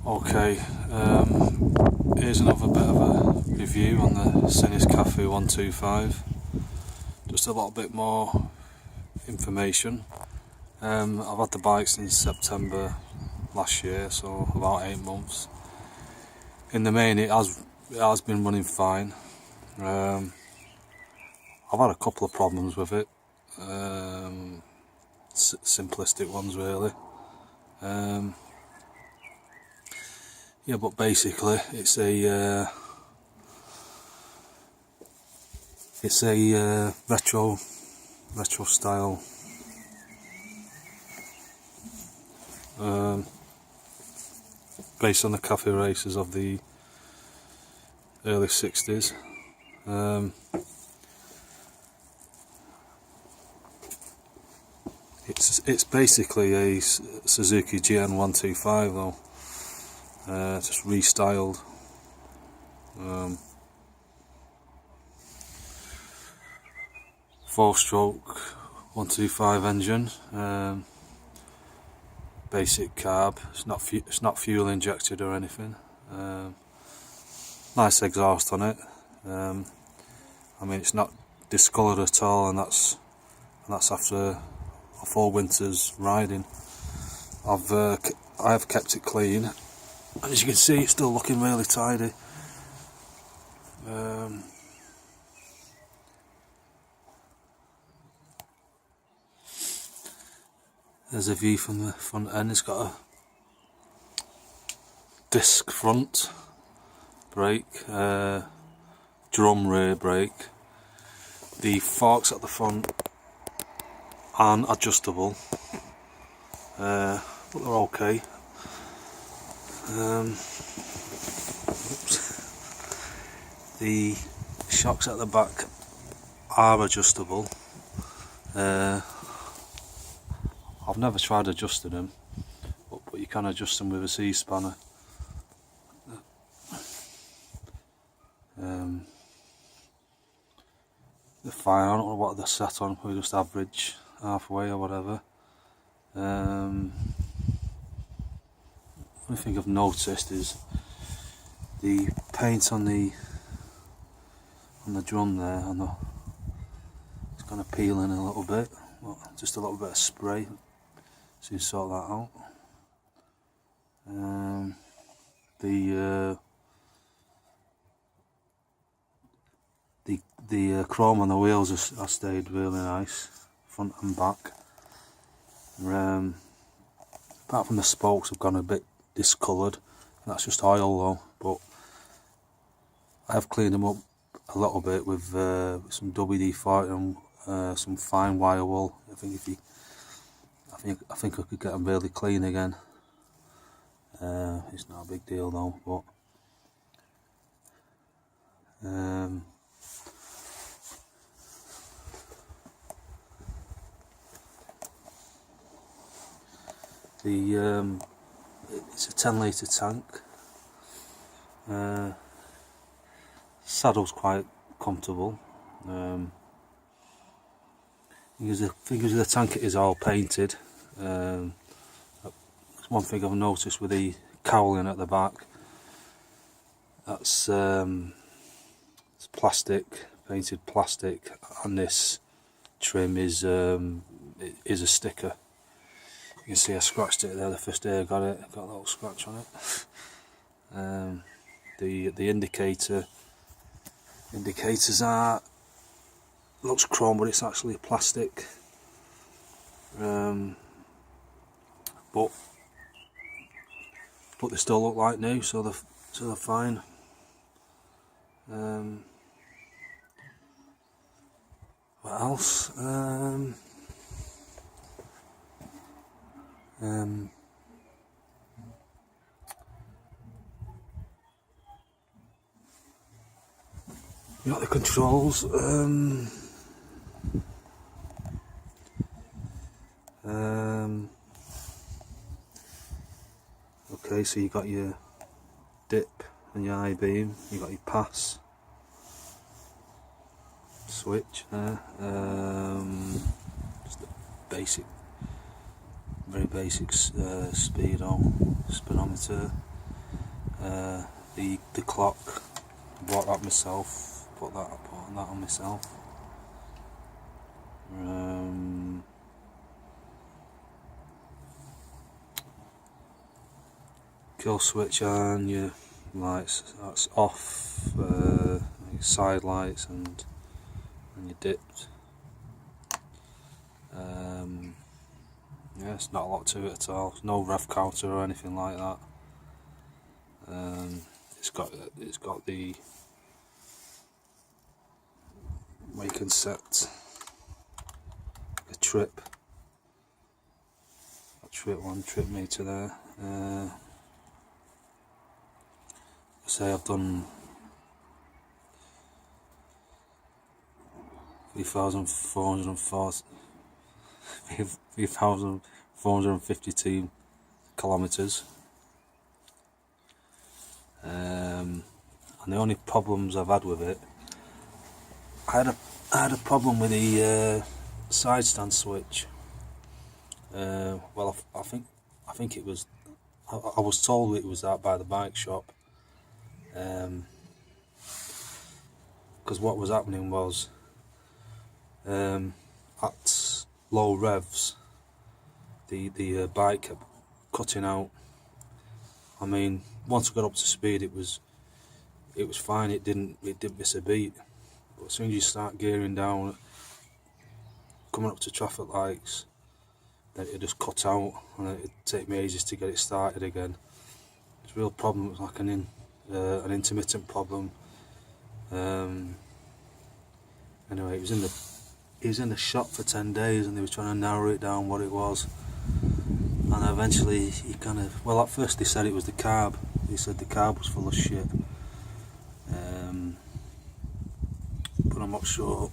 Okay, here's another bit of a review on the Sinnis Cafe 125. Just a little bit more information. I've had the bike since September last year, so about 8 months. In the main, it has been running fine. I've had a couple of problems with it, simplistic ones really. Yeah, but basically it's a retro style based on the cafe races of the early 60s. It's basically a Suzuki GN 125 though, just restyled. 4-stroke 125 engine, basic carb. It's not fuel injected or anything. Nice exhaust on it. I mean, it's not discoloured at all, and that's after a full winter's riding. I have kept it clean, and as you can see, it's still looking really tidy. There's a view from the front end. It's got a disc front brake, drum rear brake. The forks at the front aren't adjustable, but they're okay. The shocks at the back are adjustable. I've never tried adjusting them, but you can adjust them with a C-spanner. They're fine. I don't know what they're set on, probably just average, halfway or whatever. Only thing I've noticed is the paint on the drum there, it's kind of peeling a little bit. Well, just a little bit of spray, so you sort that out. The chrome on the wheels has stayed really nice, front and back. Apart from the spokes have gone a bit discoloured. That's just oil though, but I have cleaned them up a little bit with some WD-40 and some fine wire wool. I think I could get them really clean again. It's not a big deal though, but it's a 10-litre tank. Saddle's quite comfortable. Because the tank is all painted. That's one thing I've noticed with the cowling at the back. That's it's plastic, painted plastic, and this trim is a sticker. You can see I scratched it there the first day I got it. Got a little scratch on it. The indicators are, looks chrome, but it's actually plastic. But they still look like new, so they're fine. What else? You got the controls. Okay, so you got your dip and your I-beam. You got your pass switch there. Just a very basic speedometer. The clock, I bought that myself, put that on myself. Kill switch on, your lights, that's off, your side lights and your dipped. Yeah, it's not a lot to it at all. There's no rev counter or anything like that. It's got the where you can set a trip meter there. Say I've done 3,452 kilometers. And the only problems I've had with it, I had a problem with the side stand switch. Well, I think it was. I was told it was that by the bike shop. Because what was happening was, at low revs, the bike kept cutting out. I mean, once I got up to speed, it was fine. It didn't miss a beat. But as soon as you start gearing down, coming up to traffic lights, then it just cut out, and it'd take me ages to get it started again. It's a real problem. It was like an intermittent problem. Anyway, it was in the shop for 10 days, and they were trying to narrow it down what it was. And eventually, well, at first they said it was the carb. They said the carb was full of shit. But I'm not sure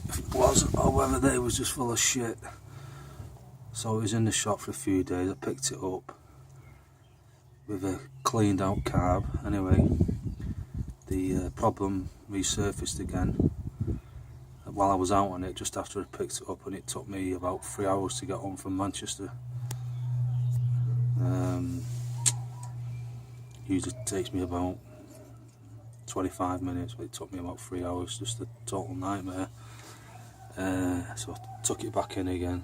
if it was or whether they was just full of shit. So it was in the shop for a few days. I picked it up with a cleaned out carb. Anyway, the problem resurfaced again while I was out on it, just after I picked it up, and it took me about 3 hours to get home from Manchester. Usually takes me about 25 minutes, but it took me about 3 hours, just a total nightmare. So I took it back in again.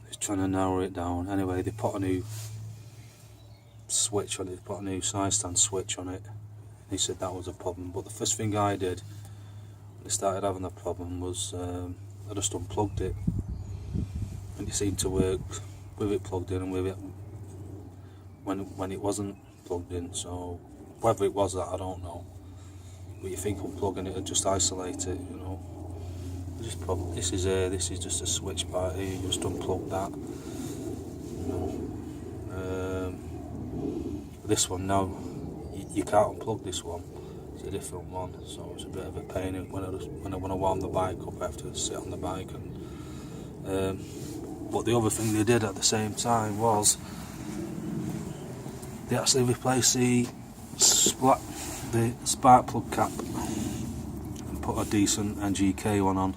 I was trying to narrow it down. Anyway, they put a new switch on it, they put a new side stand switch on it. He said that was a problem, but the first thing I did when I started having the problem was I just unplugged it, and it seemed to work with it plugged in and with it when it wasn't plugged in. So whether it was that, I don't know, but you think unplugging it would just isolate it, you know. This is just a switch part here. You just unplug that, you know. This one now, you can't unplug this one. It's a different one, so it's a bit of a pain. When I want to warm the bike up, I have to sit on the bike. And but the other thing they did at the same time was they actually replaced the spark plug cap and put a decent NGK one on.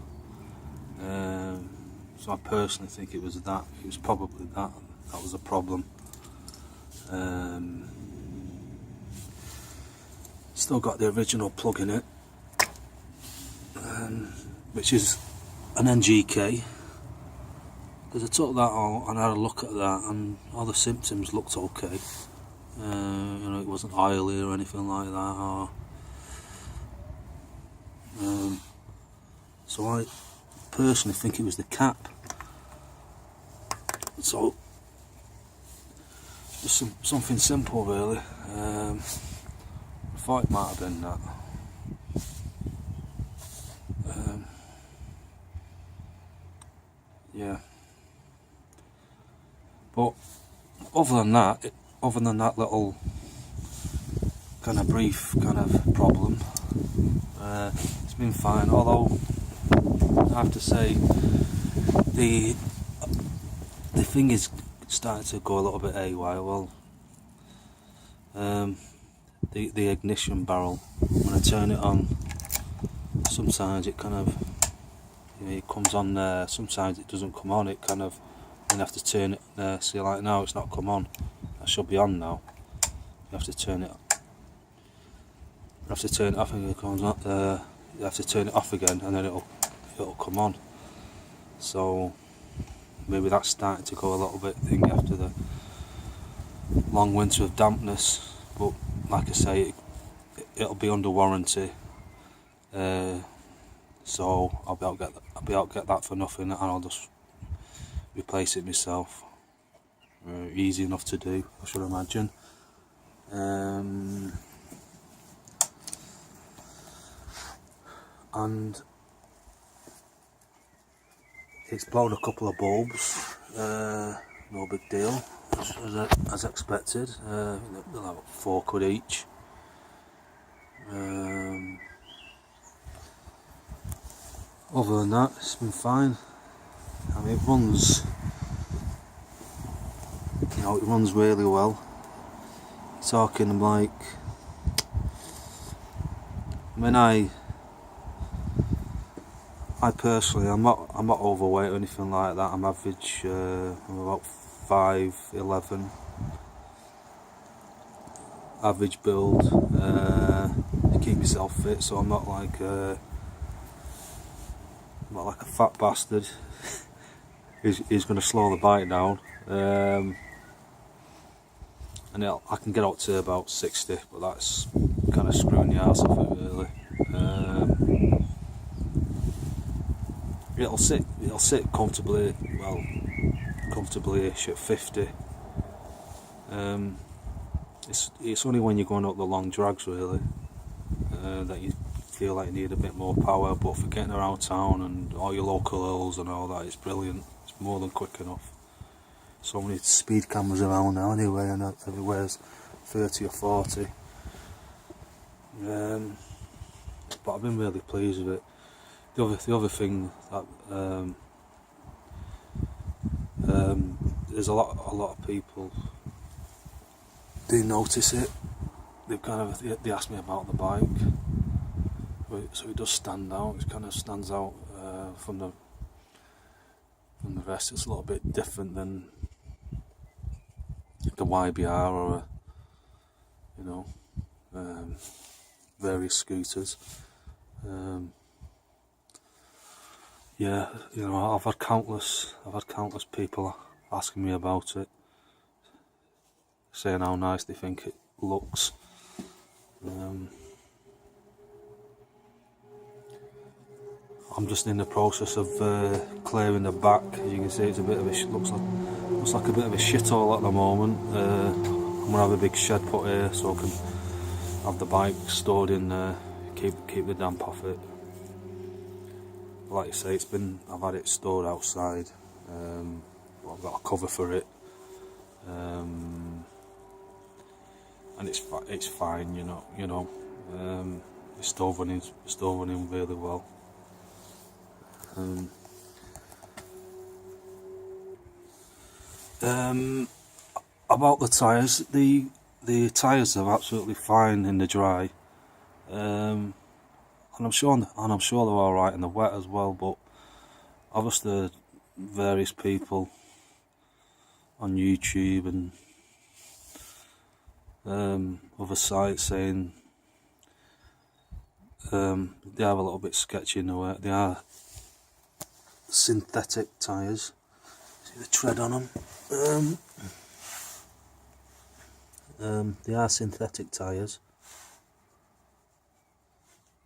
So I personally think it was that. It was probably that was a problem. Still got the original plug in it, which is an NGK, because I took that out and had a look at that, and all the symptoms looked okay. You know, it wasn't oily or anything like that. So I personally think it was the cap. So just something simple, really. I thought it might have been that. Yeah. But other than that little kind of brief kind of problem, it's been fine. Although I have to say the thing is starting to go a little bit haywire. Well, the ignition barrel, when I turn it on, sometimes it kind of, you know, it comes on there, sometimes it doesn't come on. It kind of, you have to turn it there. See, like now it's not come on. That should be on now. you have to turn it off and it comes on. You have to turn it off again and then it'll come on. So maybe that's starting to go a little bit thingy after the long winter of dampness, but like I say, it'll be under warranty, so I'll be able to get that for nothing, and I'll just replace it myself. Easy enough to do, I should imagine. And it's blown a couple of bulbs, no big deal, as expected. They're like £4 each. Other than that, it's been fine. I mean, it runs, it runs really well. Talking like, I personally, I'm not overweight or anything like that. I'm average. I'm about 5'11", average build. To keep myself fit, so I'm not like a fat bastard who's going to slow the bike down. And I can get up to about 60, but that's kind of screwing the arse off it, really. It'll sit comfortably-ish at 50. It's only when you're going up the long drags, really, that you feel like you need a bit more power, but for getting around town and all your local hills and all that, it's brilliant. It's more than quick enough. So many speed cameras around now anyway, and everywhere's 30 or 40. But I've been really pleased with it. The other thing that there's a lot of people do notice it. They ask me about the bike, so it does stand out. It kind of stands out from the rest. It's a little bit different than the YBR or various scooters. Yeah, I've had countless people asking me about it, saying how nice they think it looks. I'm just in the process of clearing the back. As you can see, it's a bit of looks like a bit of a shithole at the moment. I'm gonna have a big shed put here so I can have the bike stored in there, keep the damp off it. But like I say, I've had it stored outside. I've got a cover for it, and it's fine. It's still running really well. About the tyres, the tyres are absolutely fine in the dry, and I'm sure they're all right in the wet as well. But obviously, various people on YouTube and other sites saying they are a little bit sketchy in the wet. They are synthetic tyres. See the tread on them. They are synthetic tyres,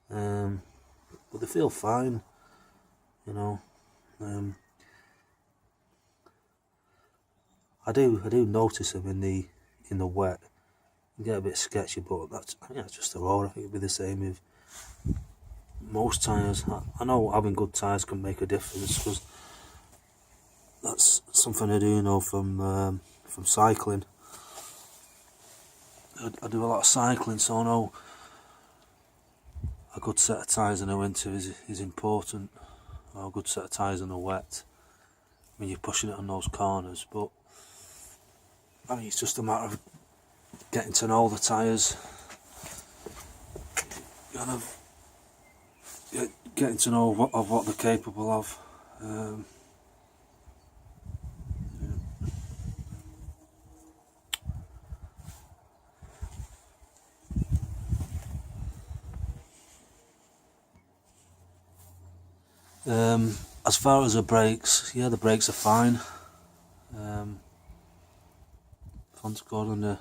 but they feel fine. I do notice them in the wet. You get a bit sketchy, but I think that's just the road. I think it'd be the same with most tyres. I know having good tyres can make a difference, because that's something I do know from cycling. I do a lot of cycling, so I know a good set of tyres in the winter is important, or a good set of tyres in the wet when you're pushing it on those corners. But I mean, it's just a matter of getting to know the tyres, getting to know what they're capable of. As far as the brakes, yeah, the brakes are fine. Front's good and the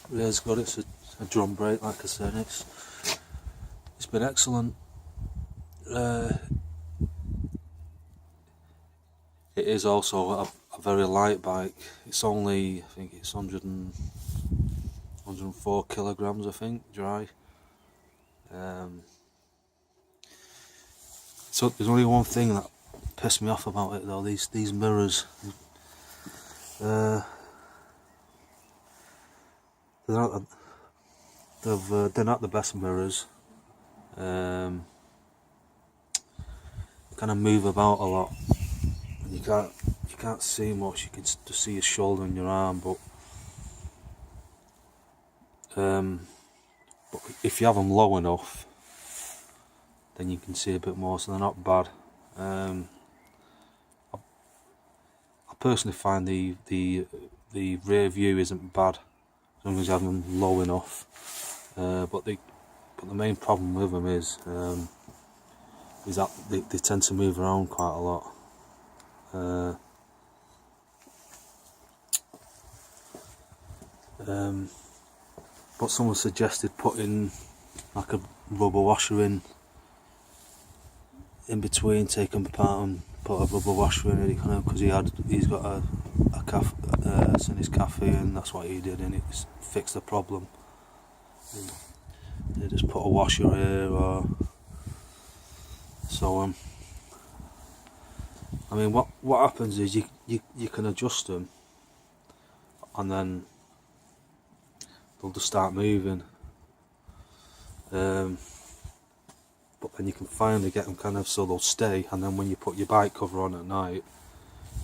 rear's good. It's a drum brake, like I said. It's been excellent. It is also a very light bike. It's only, I think it's 104 kilograms, I think, dry. So there's only one thing that pissed me off about it though. These mirrors. They're not the best mirrors. Kind of move about a lot. You can't see much. You can just see your shoulder and your arm, but if you have them low enough, then you can see a bit more. So they're not bad. I personally find the rear view isn't bad as long as you have them low enough. But the main problem with them is that they tend to move around quite a lot. But someone suggested putting like a rubber washer in between, take them apart and put a rubber washer in it, because he's got a Sinnis Cafe, and that's what he did, and it fixed the problem. They just put a washer here or so on. I mean, what happens is you can adjust them, and then they'll just start moving. But then you can finally get them kind of so they'll stay, and then when you put your bike cover on at night,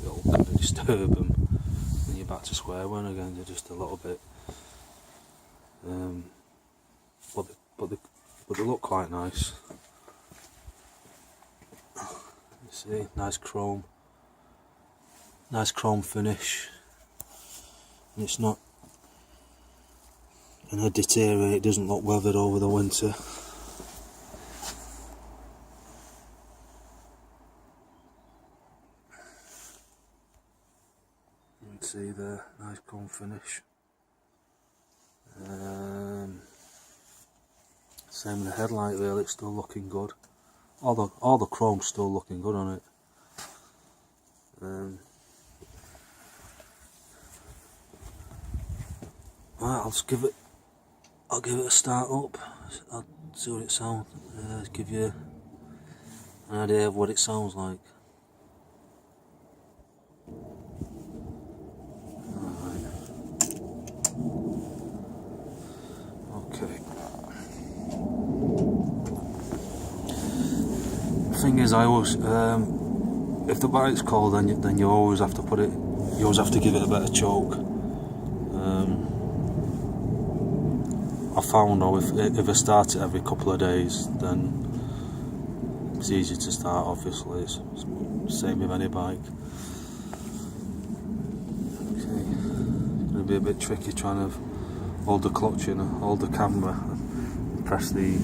it'll kind of disturb them, and you're back to square one again. They're just a little bit, but they look quite nice. You see, nice chrome finish, and it's not gonna deteriorate. It doesn't look weathered over the winter. You can see the nice chrome finish. Same with the headlight really, it's still looking good. All the chrome's still looking good on it. Right, I'll give it a start up. I'll see what it sounds. Give you an idea of what it sounds like. Okay. The thing is, I always, if the bike's cold, then you always have to put it. You always have to give it a better choke. I found though, if I start it every couple of days, then it's easy to start. Obviously, it's the same with any bike. Okay, it's going to be a bit tricky trying to hold the clutch in, hold the camera, and press the.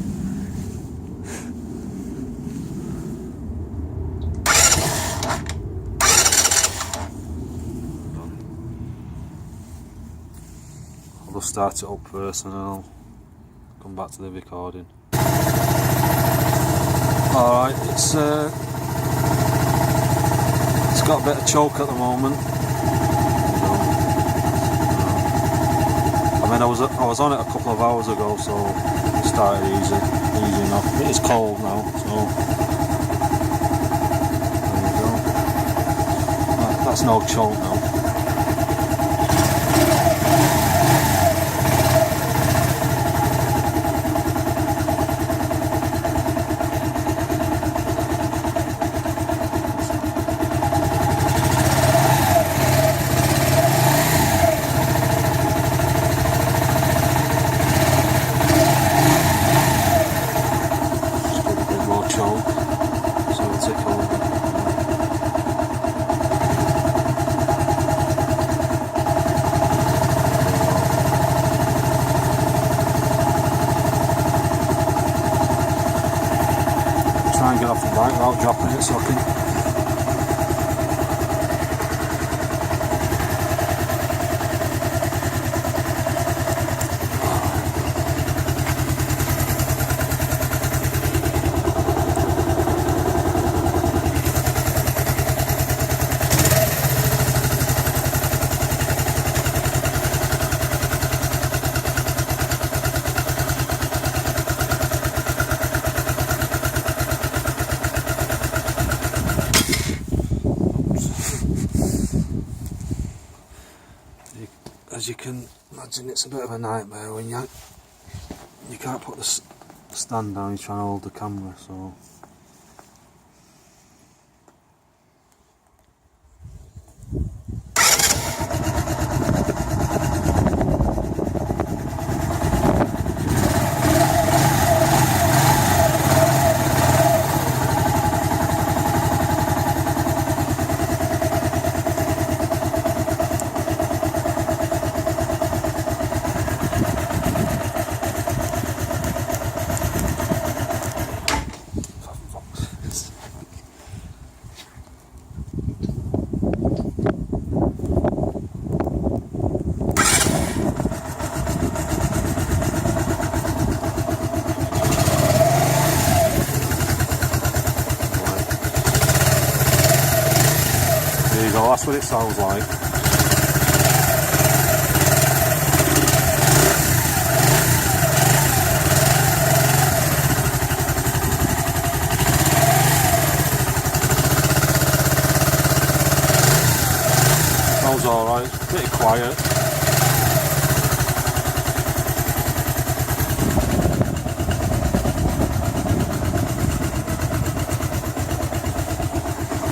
I'll start it up first and then I'll come back to the recording. Alright, it's got a bit of choke at the moment. I mean, I was on it a couple of hours ago, so it started easy enough. It is cold now, so there you go. Right, that's no choke now. bike without dropping it, so I can. As you can imagine, it's a bit of a nightmare when you can't put the stand down, you're trying to hold the camera, so. There you go, that's what it sounds like. Sounds alright, pretty quiet.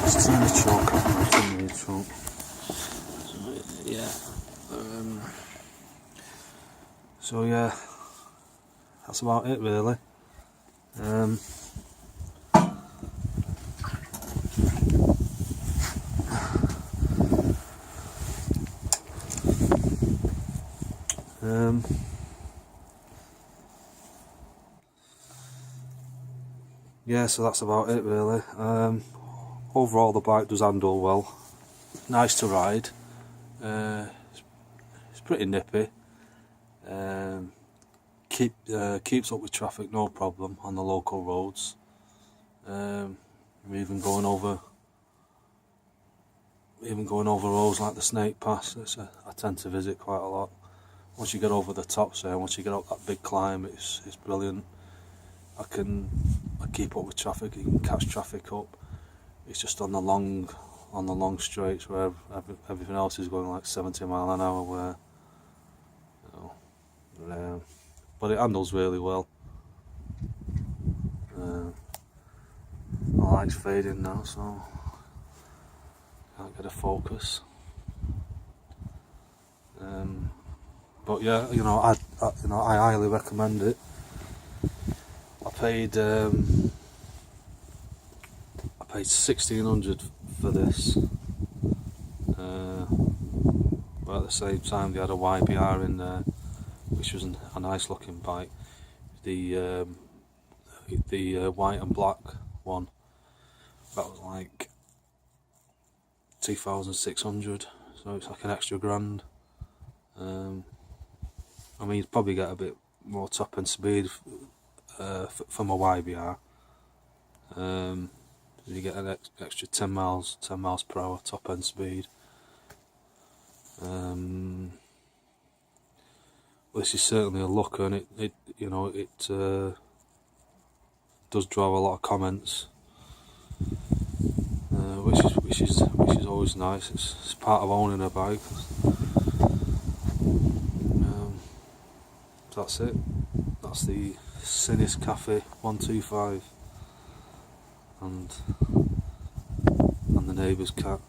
Let's turn the choke on. Yeah. So yeah, that's about it really. Yeah, so that's about it really. Overall the bike does handle well, nice to ride, it's pretty nippy, keeps up with traffic no problem on the local roads. We're even going over roads like the Snake Pass. I tend to visit quite a lot. Once you get over the top, say, once you get up that big climb, it's brilliant. I keep up with traffic. You can catch traffic up. It's just on the long straights where everything else is going like 70 mile an hour. Where, but it handles really well. My light's fading now, so can't get a focus. But yeah, I highly recommend it. I paid $1,600 for this, but at the same time they had a YBR in there, which was a nice looking bike. The white and black one, that was like 2,600, so it's like an extra grand. I mean, you'd probably get a bit more top end speed from a YBR. You get an extra 10 miles per hour top end speed. This is certainly a looker, and it does draw a lot of comments, which is always nice. It's part of owning a bike. That's it. That's the Sinnis Cafe 125 and the neighbour's cat.